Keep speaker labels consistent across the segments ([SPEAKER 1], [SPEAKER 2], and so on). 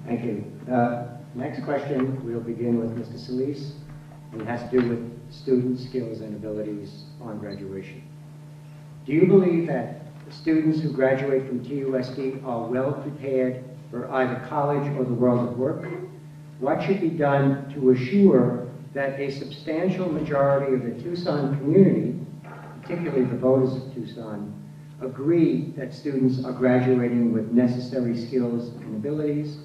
[SPEAKER 1] Thank you. Next question, we'll begin with Mr. Solis, and it has to do with student skills and abilities on graduation. Do you believe that students who graduate from TUSD are well prepared for either college or the world of work? What should be done to assure that a substantial majority of the Tucson community, particularly the voters of Tucson, agree that students are graduating with necessary skills and abilities?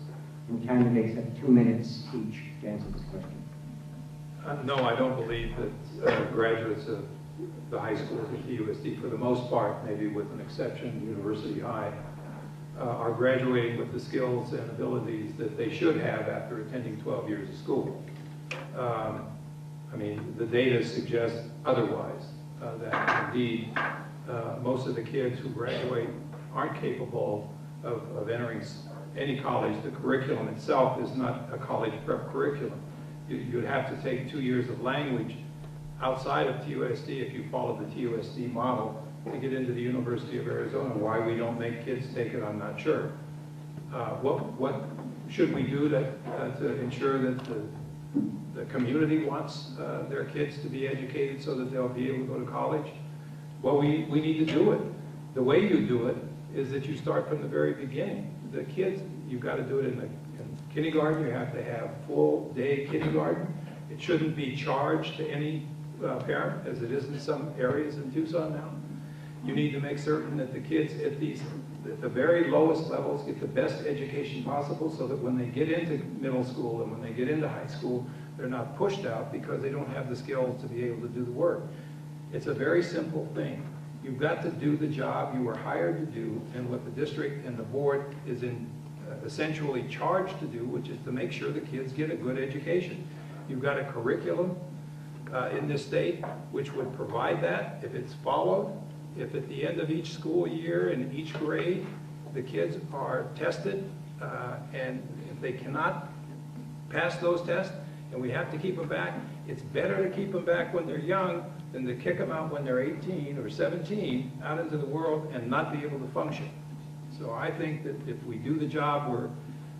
[SPEAKER 1] And candidates have 2 minutes each to answer this question.
[SPEAKER 2] No, I don't believe that graduates of the high schools at TUSD, for the most part, maybe with an exception, University High, are graduating with the skills and abilities that they should have after attending 12 years of school. I mean, the data suggests otherwise, that indeed most of the kids who graduate aren't capable of entering any college. The curriculum itself is not a college prep curriculum. You'd have to take 2 years of language outside of TUSD if you follow the TUSD model to get into the University of Arizona. Why we don't make kids take it, I'm not sure. What should we do to ensure that the community wants their kids to be educated so that they'll be able to go to college? Well, we need to do it. The way you do it is that you start from the very beginning. The kids, you've got to do it in kindergarten. You have to have full day kindergarten. It shouldn't be charged to any parent, as it is in some areas in Tucson now. You need to make certain that the kids at the very lowest levels get the best education possible, so that when they get into middle school and when they get into high school, they're not pushed out because they don't have the skills to be able to do the work. It's a very simple thing. You've got to do the job you were hired to do, and what the district and the board is essentially charged to do, which is to make sure the kids get a good education. You've got a curriculum in this state which would provide that if it's followed. If at the end of each school year and each grade the kids are tested, and if they cannot pass those tests and we have to keep them back, it's better to keep them back when they're young than to kick them out when they're 18 or 17 out into the world and not be able to function. So I think that if we do the job we're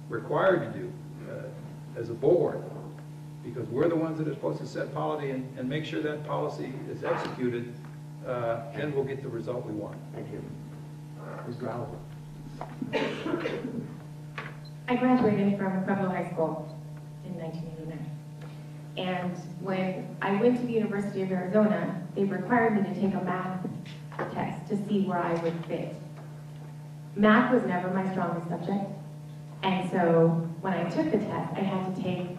[SPEAKER 2] required to do as a board, because we're the ones that are supposed to set policy and make sure that policy is executed, then we'll get the result we want.
[SPEAKER 1] Thank you. Ms. Rowell.
[SPEAKER 3] I graduated from Pueblo High School in 1989. And when I went to the University of Arizona, they required me to take a math test to see where I would fit. Math was never my strongest subject. And so when I took the test, I had to take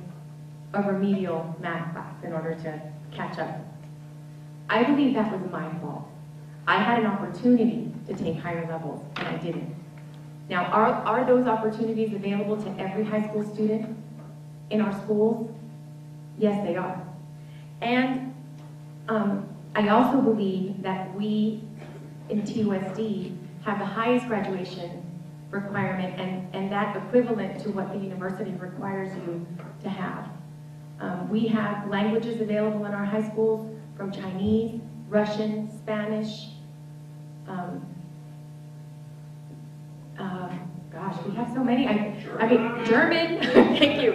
[SPEAKER 3] a remedial math class in order to catch up. I believe that was my fault. I had an opportunity to take higher levels, and I didn't. Now, are those opportunities available to every high school student in our schools? Yes, they are. And I also believe that we in TUSD have the highest graduation requirement and that equivalent to what the university requires you to have. We have languages available in our high schools from Chinese, Russian, Spanish, gosh, we have so many. I mean, German, thank you.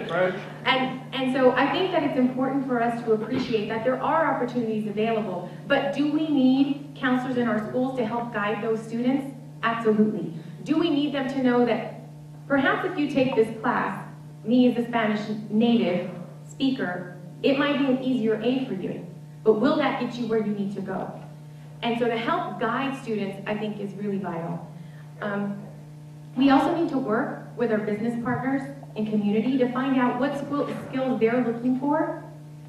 [SPEAKER 3] And so I think that it's important for us to appreciate that there are opportunities available, but do we need counselors in our schools to help guide those students? Absolutely. Do we need them to know that perhaps if you take this class, me as a Spanish native speaker, it might be an easier A for you, but will that get you where you need to go? And so to help guide students, I think is really vital. We also need to work with our business partners and community to find out what skills they're looking for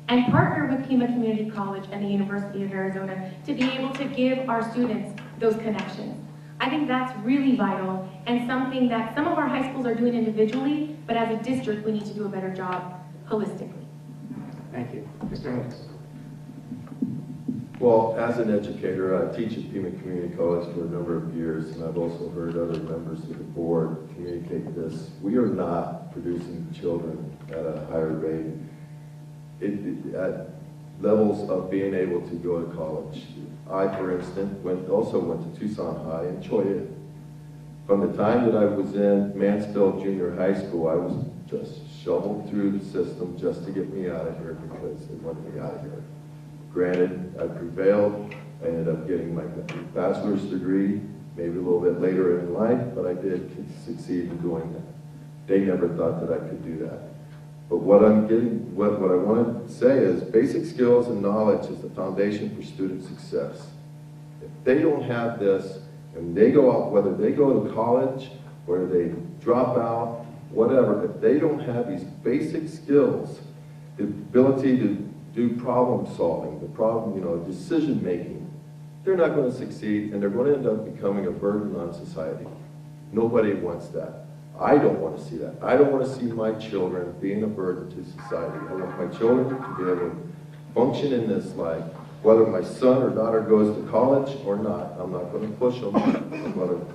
[SPEAKER 3] and partner with Pima Community College and the University of Arizona to be able to give our students those connections. I think that's really vital and something that some of our high schools are doing individually, but as a district we need to do a better job holistically.
[SPEAKER 1] Thank you. Mr. Hicks.
[SPEAKER 4] Well, as an educator, I teach at Pima Community College for a number of years, and I've also heard other members of the board communicate this. We are not producing children at a higher rate at levels of being able to go to college. I, for instance, also went to Tucson High, enjoyed it, From the time that I was in Mansfield Junior High School, I was just shoveled through the system just to get me out of here because they wanted me out of here. Granted, I prevailed. I ended up getting my bachelor's degree, maybe a little bit later in life, but I did succeed in doing that. They never thought that I could do that. But what I want to say is basic skills and knowledge is the foundation for student success. If they don't have this, and they go out, whether they go to college or they drop out, whatever, if they don't have these basic skills, the ability to do problem solving, decision making, they're not going to succeed, and they're going to end up becoming a burden on society. Nobody wants that. I don't want to see that. I don't want to see my children being a burden to society. I want my children to be able to function in this life, whether my son or daughter goes to college or not. I'm not going to push them. I'm going to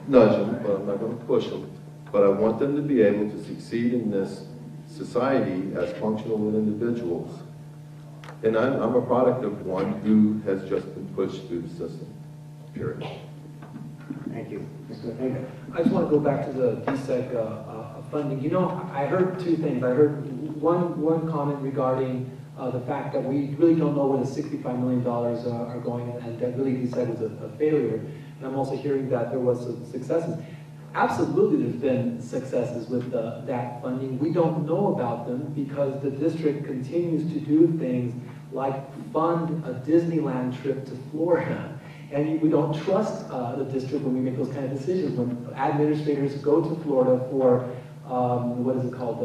[SPEAKER 4] nudge them, but I'm not going to push them. But I want them to be able to succeed in this society as functional individuals. And I'm a product of one who has just been pushed through the system, period.
[SPEAKER 1] Thank you. Mr. Lefebvre.
[SPEAKER 5] I just want to go back to the DSEC funding. You know, I heard two things. I heard one comment regarding the fact that we really don't know where the $65 million are going, and that really DSEC was a failure. And I'm also hearing that there was some successes. Absolutely, there's been successes with that funding. We don't know about them because the district continues to do things like fund a Disneyland trip to Florida. And we don't trust the district when we make those kind of decisions. When administrators go to Florida for, what is it called?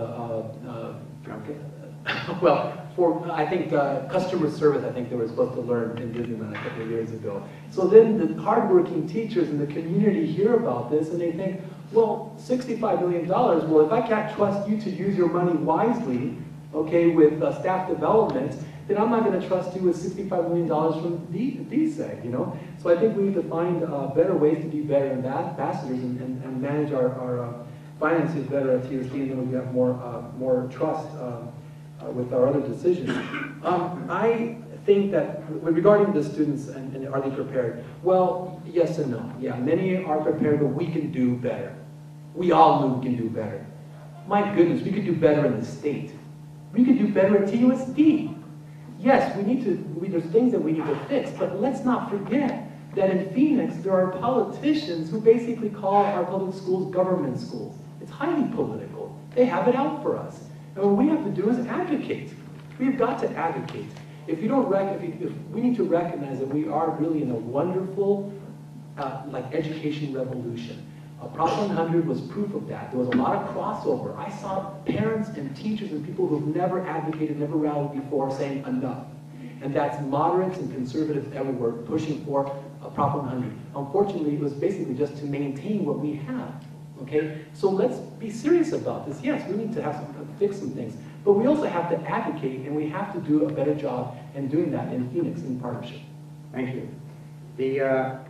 [SPEAKER 5] Well, for, I think, customer service, I think they were supposed to learn in Disneyland a couple of years ago. So then the hardworking teachers in the community hear about this and they think, well, $65 million, well, if I can't trust you to use your money wisely, okay, with staff development, then I'm not going to trust you with $65 million from DSEG, you know? So I think we need to find better ways to be better ambassadors and manage our finances better at TSD, and then we have more trust with our other decisions. I think that regarding the students and are they prepared? Well, yes and no. Yeah, many are prepared, but we can do better. We all know we can do better. My goodness, we could do better in the state. We could do better at TUSD. Yes, there's things that we need to fix, but let's not forget that in Phoenix, there are politicians who basically call our public schools government schools. It's highly political. They have it out for us. And what we have to do is advocate. We've got to advocate. If we need to recognize that we are really in a wonderful education revolution. Prop 100 was proof of that. There was a lot of crossover. I saw parents and teachers and people who've never advocated, never rallied before saying enough. And that's moderates and conservatives everywhere pushing for Prop 100. Unfortunately, it was basically just to maintain what we have. Okay? So let's be serious about this. Yes, we need to fix some things. But we also have to advocate, and we have to do a better job in doing that in Phoenix in partnership.
[SPEAKER 1] Thank you. The